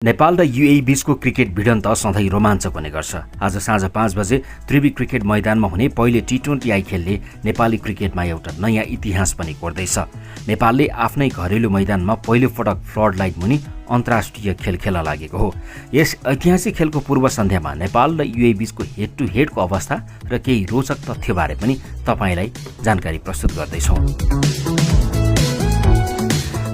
नेपाल र युएई बीचको क्रिकेट भिडन्त सधैँ रोमाञ्चक हुने गर्छ। आज साँझ 5 बजे त्रिवी क्रिकेट मैदानमा हुने पहिलो टी20 खेलले नेपाली क्रिकेटमा एउटा नयाँ इतिहास पनि कोर्दैछ। नेपालले आफ्नै घरेलु मैदानमा पहिलो पटक फ्लड लाइट मुनि अन्तर्राष्ट्रिय खेल खेल्न लागेको हो। यस ऐतिहासिक खेलको पूर्व सन्ध्यामा नेपाल र युएई बीचको हेड टु हेडको अवस्था र केही रोचक तथ्यबारे पनि तपाईलाई जानकारी प्रस्तुत गर्दैछौँ।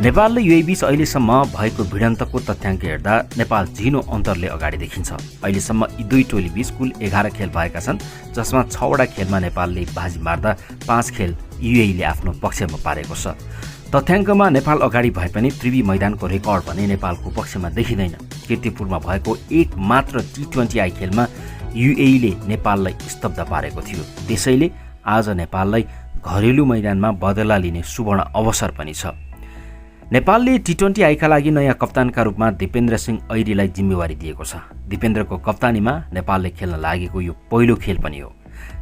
नेपाल र युएई बीच अहिलेसम्म भएको भिडन्तको तथ्याङ्क हेर्दा नेपाल झिनो अन्तरले अगाडि देखिन्छ। अहिलेसम्म यी दुई टोली बीच कुल 11 खेल भएका छन्, जसमा 6वटा खेलमा नेपालले बाजी मार्दा 5 खेल युएईले आफ्नो पक्षमा पारेको छ। तथ्याङ्कमा नेपाल अगाडि भए पनि त्रिवी मैदानको रेकर्ड भने नेपालको पक्षमा देखिँदैन। कीर्तिपुरमा भएको एक मात्र टी20 खेलमा युएईले नेपाललाई स्तब्ध पारेको थियो। त्यसैले आज नेपाललाई घरेलु मैदानमा बदला लिने सुवर्ण अवसर पनि छ। नेपालले टी20 का लागि नयाँ कप्तानका रूपमा दिपेन्द्र सिंह ऐरीलाई जिम्मेवारी दिएको छ। दिपेन्द्रको कप्तानीमा नेपालले खेल्न लागेको यो पहिलो खेल पनि हो।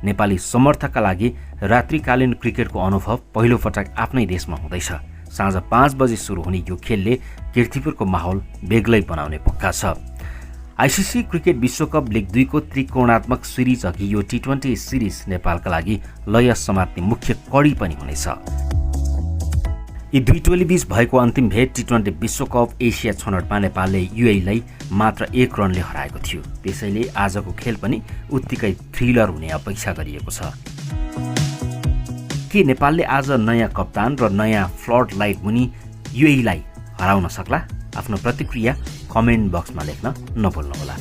नेपाली समर्थकका लागि रात्रिकालीन क्रिकेटको अनुभव पहिलो पटक आफ्नै देशमा हुँदैछ। साँझ 5 बजे सुरु हुने यो खेलले कीर्तिपुरको माहौल बेग्लै बनाउने पक्का छ। आइसिसी क्रिकेट विश्वकप लिग 2 को त्रिकोणात्मक सिरिज अघि यो टी20 सिरिज नेपालका लागि लय समात्ने मुख्य कडी पनि हुनेछ। यी दुई टोली बीच भएको अन्तिम भेट टी20 विश्वकप एसिया छनौटमा नेपालले युएईलाई मात्र 1 रनले हराएको थियो। त्यसैले आजको खेल पनि उत्तिकै थ्रिलर हुने अपेक्षा गरिएको छ। के नेपालले आज नयाँ कप्तान र नयाँ फ्लड लाइट मुनि युएईलाई हराउन सक्ला? आफ्नो प्रतिक्रिया कमेन्ट बक्समा लेख्न नभुल्नुहोला।